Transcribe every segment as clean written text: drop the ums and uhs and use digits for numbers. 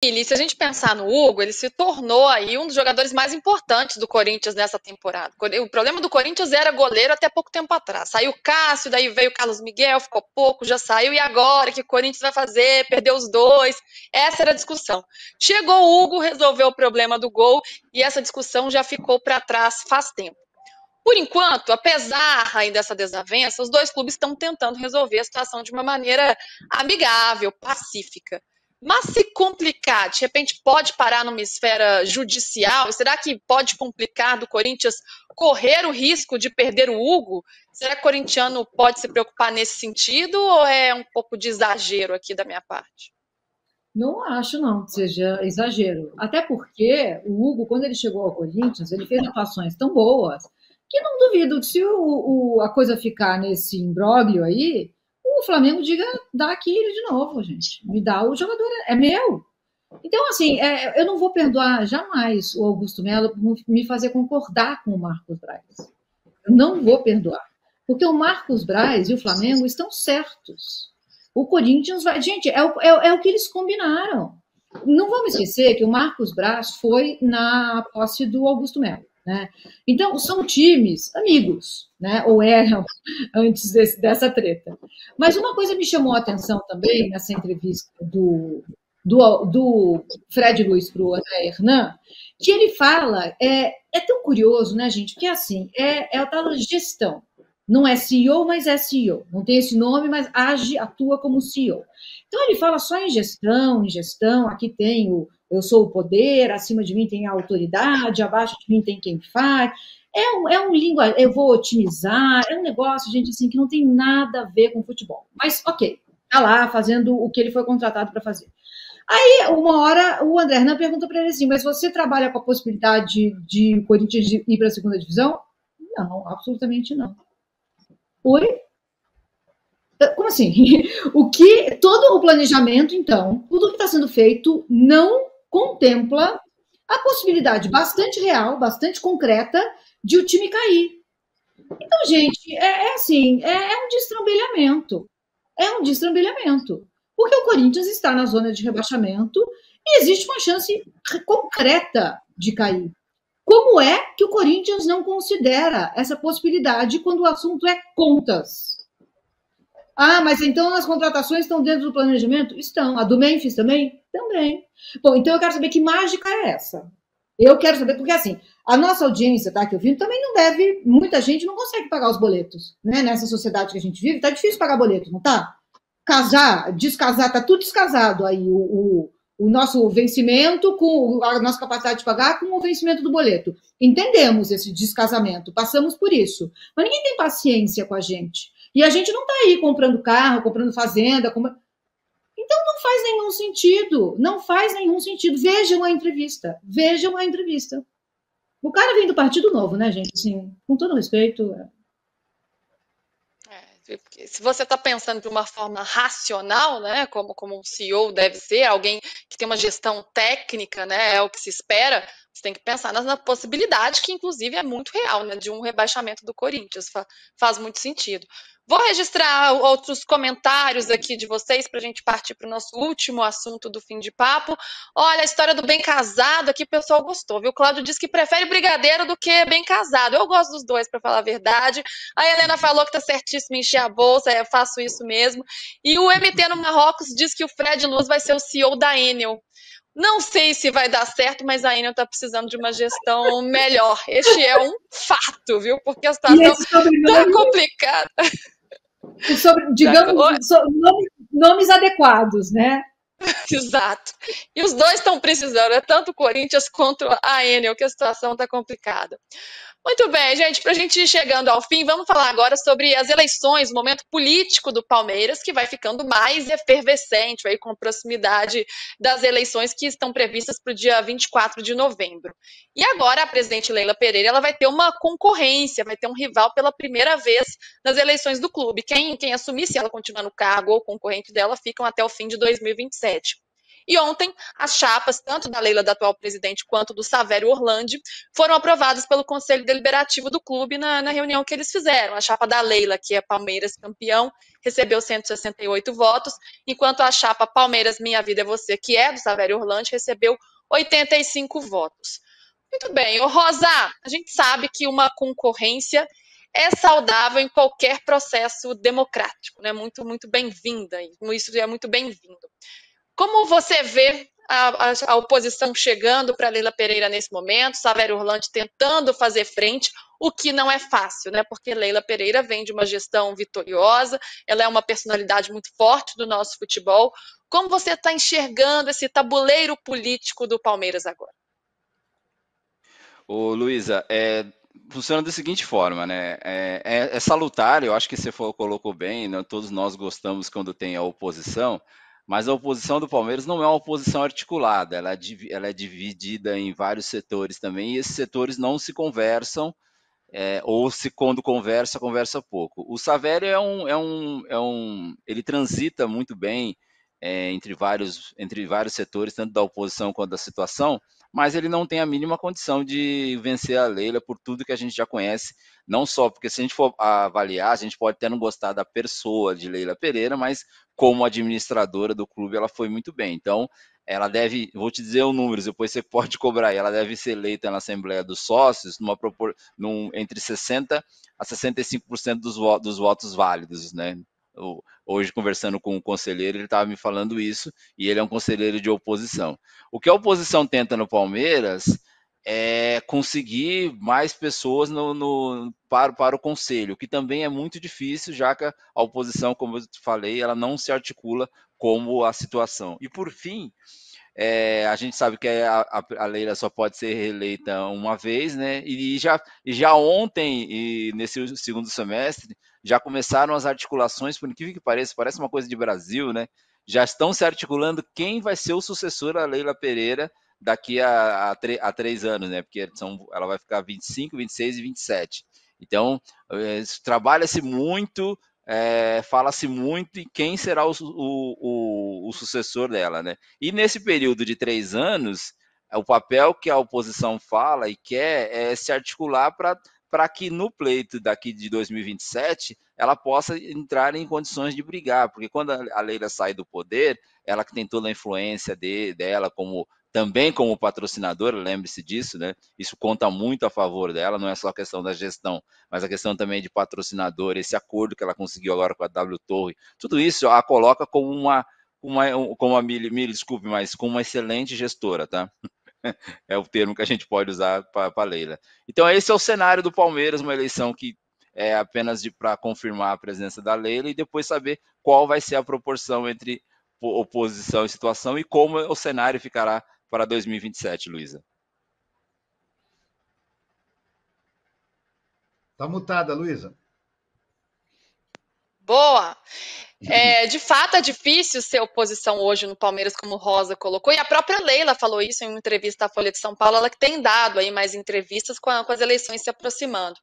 E se a gente pensar no Hugo, ele se tornou aí um dos jogadores mais importantes do Corinthians nessa temporada. O problema do Corinthians era goleiro até pouco tempo atrás. Saiu o Cássio, daí veio o Carlos Miguel, ficou pouco, já saiu, e agora? O que o Corinthians vai fazer? Perdeu os dois. Essa era a discussão. Chegou o Hugo, resolveu o problema do gol, e essa discussão já ficou para trás faz tempo. Por enquanto, apesar aí dessa desavença, os dois clubes estão tentando resolver a situação de uma maneira amigável, pacífica. Mas se complicar, de repente pode parar numa esfera judicial, será que pode complicar do Corinthians correr o risco de perder o Hugo? Será que o corintiano pode se preocupar nesse sentido ou é um pouco de exagero aqui da minha parte? Não acho, não, que seja exagero. Até porque o Hugo, quando ele chegou ao Corinthians, ele fez atuações tão boas que não duvido que se a coisa ficar nesse imbróglio aí, o Flamengo diga, dá aqui ele de novo, gente. Me dá o jogador, é meu. Então, assim, eu não vou perdoar jamais o Augusto Melo por me fazer concordar com o Marcos Braz. Eu não vou perdoar. Porque o Marcos Braz e o Flamengo estão certos. O Corinthians vai. Gente, é o que eles combinaram. Não vamos esquecer que o Marcos Braz foi na posse do Augusto Melo. Né? Então, são times amigos, né? Ou eram antes dessa treta. Mas uma coisa me chamou a atenção também nessa entrevista do Fred Luiz para o André Hernan, que ele fala, é tão curioso, né, gente? Porque assim, é a tal gestão. Não é CEO, mas é CEO. Não tem esse nome, mas atua como CEO. Então ele fala só em gestão, aqui tem eu sou o poder, acima de mim tem a autoridade, abaixo de mim tem quem faz. É um língua, eu vou otimizar, é um negócio, gente, assim, que não tem nada a ver com futebol. Mas, ok, tá lá fazendo o que ele foi contratado para fazer. Aí, uma hora, o André Hernan pergunta para ele assim, mas você trabalha com a possibilidade de o Corinthians ir para a segunda divisão? Não, absolutamente não. Oi? Como assim? Todo o planejamento, então, tudo que está sendo feito não contempla a possibilidade bastante real, bastante concreta, de o time cair. Então, gente, assim, um destrambelhamento. É um destrambelhamento. Porque o Corinthians está na zona de rebaixamento e existe uma chance concreta de cair. Como é que o Corinthians não considera essa possibilidade quando o assunto é contas? Ah, mas então as contratações estão dentro do planejamento? Estão. A do Memphis também? Também. Bom, então eu quero saber que mágica é essa. Eu quero saber, porque assim, a nossa audiência, tá, que eu vi, também não deve, muita gente não consegue pagar os boletos, né? Nessa sociedade que a gente vive, tá difícil pagar boleto, não tá? Casar, descasar, tá tudo descasado aí, o nosso vencimento com a nossa capacidade de pagar com o vencimento do boleto. Entendemos esse descasamento, passamos por isso. Mas ninguém tem paciência com a gente. E a gente não está aí comprando carro, comprando fazenda. Então não faz nenhum sentido. Não faz nenhum sentido. Vejam a entrevista. Vejam a entrevista. O cara vem do Partido Novo, né, gente? Assim, com todo respeito. Se você está pensando de uma forma racional, né, como um CEO deve ser, alguém que tem uma gestão técnica, né, é o que se espera, você tem que pensar na possibilidade, que inclusive é muito real, né, de um rebaixamento do Corinthians, faz muito sentido. Vou registrar outros comentários aqui de vocês para a gente partir para o nosso último assunto do fim de papo. Olha, a história do bem casado aqui o pessoal gostou, viu? O Cláudio disse que prefere brigadeiro do que bem casado. Eu gosto dos dois, para falar a verdade. A Helena falou que tá certíssimo em encher a bolsa, eu faço isso mesmo. E o MT no Marrocos diz que o Fred Luz vai ser o CEO da Enel. Não sei se vai dar certo, mas a Enel está precisando de uma gestão melhor. Este é um fato, viu? Porque a E situação esse tá sobrenome, complicada. digamos, nomes adequados, né? Exato. E os dois estão precisando, é tanto o Corinthians quanto a Enel, que a situação está complicada. Muito bem, gente, para a gente ir chegando ao fim, vamos falar agora sobre as eleições, o momento político do Palmeiras, que vai ficando mais efervescente aí, com a proximidade das eleições que estão previstas para o dia 24 de novembro. E agora a presidente Leila Pereira ela vai ter uma concorrência, vai ter um rival pela primeira vez nas eleições do clube. Quem assumir, se ela continuar no cargo ou concorrente dela, ficam até o fim de 2027. E ontem, as chapas, tanto da Leila, da atual presidente, quanto do Savério Orlandi, foram aprovadas pelo Conselho Deliberativo do clube na reunião que eles fizeram. A chapa da Leila, que é Palmeiras campeão, recebeu 168 votos, enquanto a chapa Palmeiras Minha Vida é Você, que é do Savério Orlandi, recebeu 85 votos. Muito bem. Ô, Rosa, a gente sabe que uma concorrência é saudável em qualquer processo democrático, né? Muito, muito bem-vinda. Isso é muito bem-vindo. Como você vê a oposição chegando para Leila Pereira nesse momento, Savério Orlandi tentando fazer frente, o que não é fácil, né? Porque Leila Pereira vem de uma gestão vitoriosa, ela é uma personalidade muito forte do nosso futebol. Como você está enxergando esse tabuleiro político do Palmeiras agora? Ô, Luísa, funciona da seguinte forma, né? É salutar, eu acho que você colocou bem, né? Todos nós gostamos quando tem a oposição, mas a oposição do Palmeiras não é uma oposição articulada, ela é dividida em vários setores também, e esses setores não se conversam, ou se quando conversa pouco. O Savério ele transita muito bem entre vários setores, tanto da oposição quanto da situação, mas ele não tem a mínima condição de vencer a Leila por tudo que a gente já conhece, não só porque se a gente for avaliar, a gente pode até não gostar da pessoa de Leila Pereira, mas como administradora do clube ela foi muito bem. Então, ela deve, vou te dizer os números, depois você pode cobrar, ela deve ser eleita na Assembleia dos Sócios entre 60% a 65% dos votos válidos, né? Hoje, conversando com o conselheiro, ele estava me falando isso, e ele é um conselheiro de oposição. O que a oposição tenta no Palmeiras é conseguir mais pessoas para o conselho, que também é muito difícil, já que a oposição, como eu falei, ela não se articula como a situação. E, por fim, a gente sabe que a Leila só pode ser reeleita uma vez, né? E já ontem, e nesse segundo semestre, já começaram as articulações, por incrível que pareça, parece uma coisa de Brasil, né? Já estão se articulando quem vai ser o sucessor da Leila Pereira daqui a 3 anos, né? Porque ela vai ficar 25, 26 e 27. Então, trabalha-se muito, fala-se muito em quem será o sucessor dela, né? E nesse período de 3 anos, o papel que a oposição fala e quer é se articular para que no pleito daqui de 2027 ela possa entrar em condições de brigar, porque quando a Leila sai do poder, ela que tem toda a influência dela também como patrocinadora, lembre-se disso, né? Isso conta muito a favor dela, não é só a questão da gestão, mas a questão também de patrocinador, esse acordo que ela conseguiu agora com a W Torre, tudo isso a coloca como a Mili, desculpe, mas como uma excelente gestora, tá? É o termo que a gente pode usar para a Leila. Então, esse é o cenário do Palmeiras, uma eleição que é apenas para confirmar a presença da Leila e depois saber qual vai ser a proporção entre oposição e situação e como o cenário ficará para 2027, Luísa. Está mutada, Luísa. Boa! De fato, é difícil ser oposição hoje no Palmeiras, como Rosa colocou, e a própria Leila falou isso em uma entrevista à Folha de São Paulo, ela que tem dado aí mais entrevistas com as eleições se aproximando.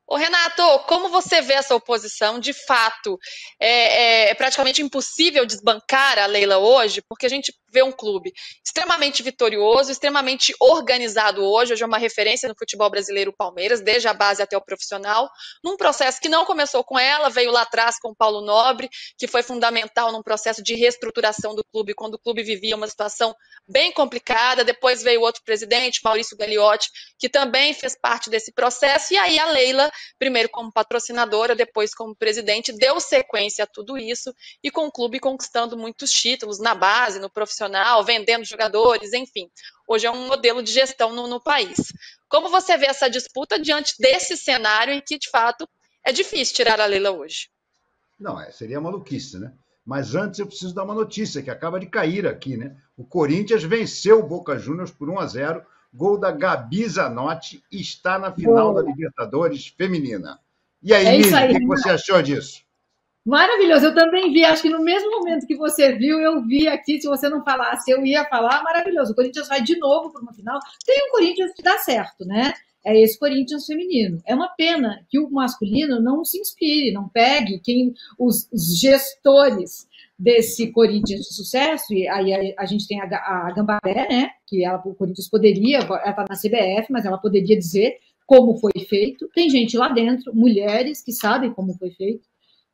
Ô, Renato, como você vê essa oposição? De fato, é praticamente impossível desbancar a Leila hoje, porque a gente vê um clube extremamente vitorioso, extremamente organizado hoje é uma referência no futebol brasileiro, o Palmeiras, desde a base até o profissional, num processo que não começou com ela, veio lá atrás com o Paulo Nobre, que foi fundamental num processo de reestruturação do clube, quando o clube vivia uma situação bem complicada, depois veio outro presidente, Maurício Gagliotti, que também fez parte desse processo, e aí a Leila, primeiro como patrocinadora, depois como presidente, deu sequência a tudo isso e com o clube conquistando muitos títulos na base, no profissional, vendendo jogadores, enfim. Hoje é um modelo de gestão no país. Como você vê essa disputa diante desse cenário em que, de fato, é difícil tirar a Leila hoje? Não, seria maluquice, né? Mas antes eu preciso dar uma notícia que acaba de cair aqui, né? O Corinthians venceu o Boca Juniors por 1-0. Gol da Gabi Zanotti, está na final da Libertadores feminina. E aí, Mili, o que você achou disso? Maravilhoso, eu também vi, acho que no mesmo momento que você viu, eu vi aqui, se você não falasse, eu ia falar, maravilhoso, o Corinthians vai de novo para uma final, tem um Corinthians que dá certo, né? É esse Corinthians feminino. É uma pena que o masculino não se inspire, não pegue os gestores desse Corinthians de sucesso, e aí a gente tem a Gambaré, né, que o Corinthians poderia, ela está na CBF, mas ela poderia dizer como foi feito. Tem gente lá dentro, mulheres que sabem como foi feito.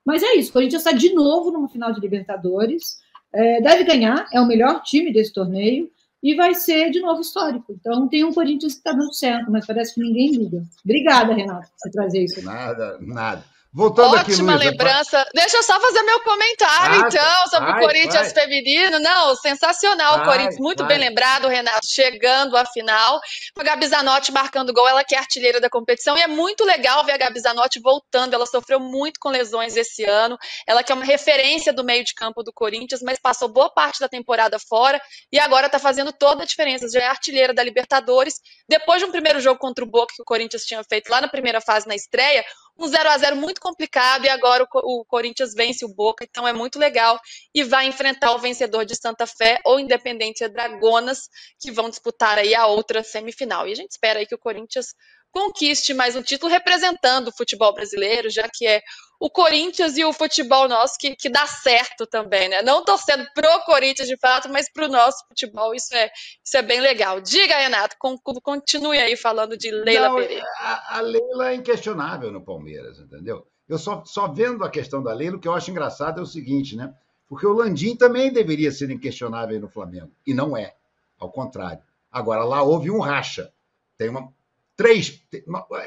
Mas é isso, o Corinthians está de novo numa final de Libertadores, deve ganhar, é o melhor time desse torneio, e vai ser de novo histórico. Então tem um Corinthians que está dando certo, mas parece que ninguém liga. Obrigada, Renato, por você trazer isso aqui. Nada. Voltando aqui, Ótima Luísa, lembrança. Deixa eu só fazer meu comentário, então, sobre o Corinthians feminino. Não, sensacional o Corinthians. Muito bem lembrado, Renato, chegando à final. A Gabi Zanotti marcando gol, ela que é artilheira da competição. E é muito legal ver a Gabi Zanotti voltando. Ela sofreu muito com lesões esse ano. Ela que é uma referência do meio de campo do Corinthians, mas passou boa parte da temporada fora. E agora está fazendo toda a diferença. Já é artilheira da Libertadores. Depois de um primeiro jogo contra o Boca, que o Corinthians tinha feito lá na primeira fase, na estreia, um 0-0 muito complicado, e agora o Corinthians vence o Boca, então é muito legal, e vai enfrentar o vencedor de Santa Fé ou Independente Dragonas, que vão disputar aí a outra semifinal. E a gente espera aí que o Corinthians conquiste mais um título representando o futebol brasileiro, já que é o Corinthians e o futebol nosso que dá certo também, né? Não torcendo pro Corinthians de fato, mas pro nosso futebol, isso é bem legal. Diga, Renato, continue aí falando de Leila Pereira. A Leila é inquestionável no Palmeiras, entendeu? Eu só vendo a questão da Leila, o que eu acho engraçado é o seguinte, né? Porque o Landim também deveria ser inquestionável no Flamengo, e não é, ao contrário. Agora, lá houve um racha.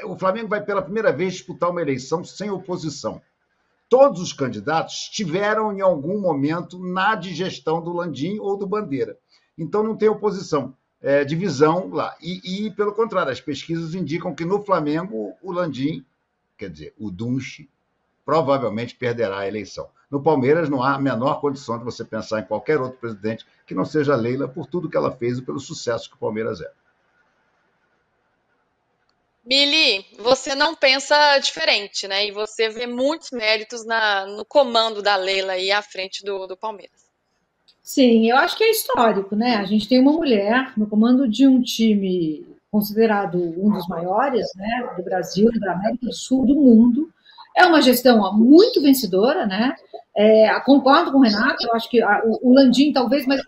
O Flamengo vai pela primeira vez disputar uma eleição sem oposição. Todos os candidatos estiveram em algum momento na digestão do Landim ou do Bandeira. Então não tem oposição, divisão lá. E, pelo contrário, as pesquisas indicam que no Flamengo o Landim, quer dizer, o Dunche, provavelmente perderá a eleição. No Palmeiras não há a menor condição de você pensar em qualquer outro presidente que não seja a Leila por tudo que ela fez e pelo sucesso que o Palmeiras é. Mili, você não pensa diferente, né? E você vê muitos méritos no comando da Leila aí à frente do Palmeiras. Sim, eu acho que é histórico, né? A gente tem uma mulher no comando de um time considerado um dos maiores, né, do Brasil, da América do Sul, do mundo. É uma gestão muito vencedora, né? Concordo com o Renato, eu acho que o Landim talvez, mas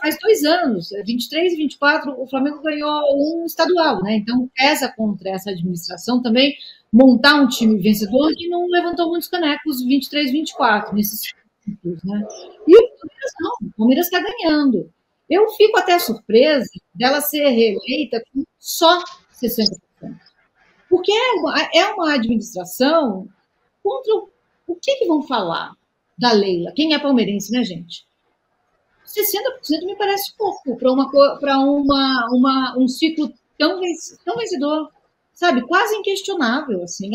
faz 2 anos, 23 e 24, o Flamengo ganhou um estadual, né? Então pesa contra essa administração também montar um time vencedor que não levantou muitos canecos 23 e 24 nesses ciclos, né? E o Palmeiras não, o Palmeiras está ganhando. Eu fico até surpresa dela ser reeleita com só 60%. Porque é uma administração contra o que vão falar da Leila? Quem é palmeirense, né, gente? 60% me parece pouco para um ciclo tão vencedor, sabe? Quase inquestionável, assim.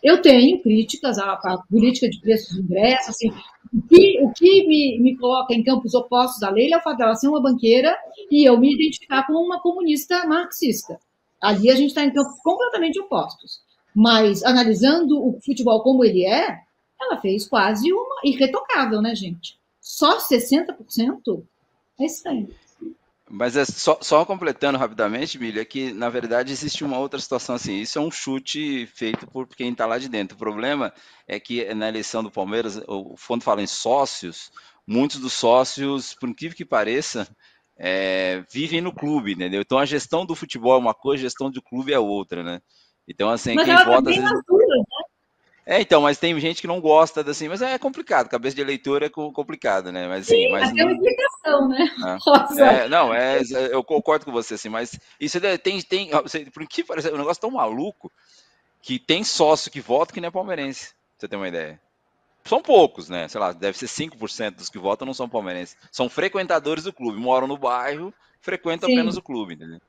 Eu tenho críticas à política de preços de ingresso, assim. O que me coloca em campos opostos da Leila é o fato dela ser uma banqueira e eu me identificar como uma comunista marxista. Ali a gente está em campos completamente opostos. Mas, analisando o futebol como ele é, ela fez quase uma irretocável, né, gente? Só 60%? É estranho. Mas só completando rapidamente, Milha, é que, na verdade, existe uma outra situação assim. Isso é um chute feito por quem está lá de dentro. O problema é que, na eleição do Palmeiras, quando fala em sócios, muitos dos sócios, por incrível que pareça, vivem no clube, entendeu? Então a gestão do futebol é uma coisa, a gestão do clube é outra, né? Então, assim, mas quem ela vota. Às vezes... né? Então, mas tem gente que não gosta assim, mas é complicado, cabeça de eleitor é complicado, né? Mas assim, mas tem uma explicação, né? Eu concordo com você, assim, mas isso tem por que parece um negócio tão maluco que tem sócio que vota que não é palmeirense, pra você ter uma ideia. São poucos, né? Sei lá, deve ser 5% dos que votam não são palmeirenses. São frequentadores do clube, moram no bairro, frequentam apenas o clube, entendeu?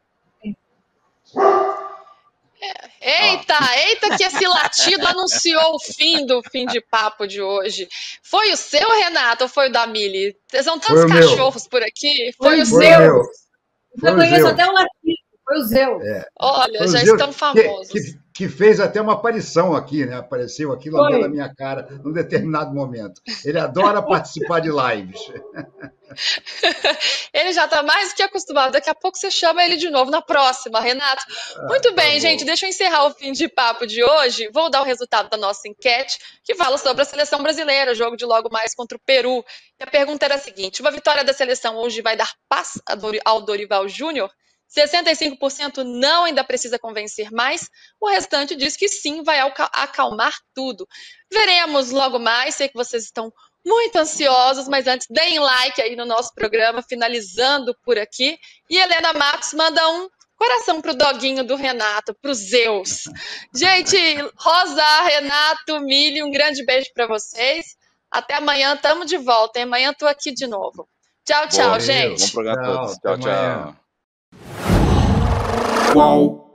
Eita, que esse latido anunciou o fim de papo de hoje. Foi o seu, Renato, ou foi o da Mili? São tantos cachorros por aqui. Foi o seu. Eu conheço até o latido. Foi o Zeu. Olha, já estão famosos. que fez até uma aparição aqui, né? Apareceu aqui lambendo a minha cara num determinado momento. Ele adora participar de lives. Ele já está mais do que acostumado. Daqui a pouco você chama ele de novo na próxima, Renato. Muito bem, bom. gente. Deixa eu encerrar o fim de papo de hoje. Vou dar o resultado da nossa enquete, que fala sobre a seleção brasileira, jogo de logo mais contra o Peru. E a pergunta era a seguinte: uma vitória da seleção hoje vai dar paz ao Dorival Júnior? 65% não, ainda precisa convencer mais. O restante diz que sim, vai acalmar tudo. Veremos logo mais. Sei que vocês estão muito ansiosos, mas antes, deem like aí no nosso programa, finalizando por aqui. E Helena Matos manda um coração pro doguinho do Renato, pro Zeus. Gente, Rosa, Renato, Mili, um grande beijo para vocês. Até amanhã, tamo de volta. Amanhã tô aqui de novo. Tchau, tchau, gente. Bom programa a todos. Tchau, Tchau, tchau. Qual?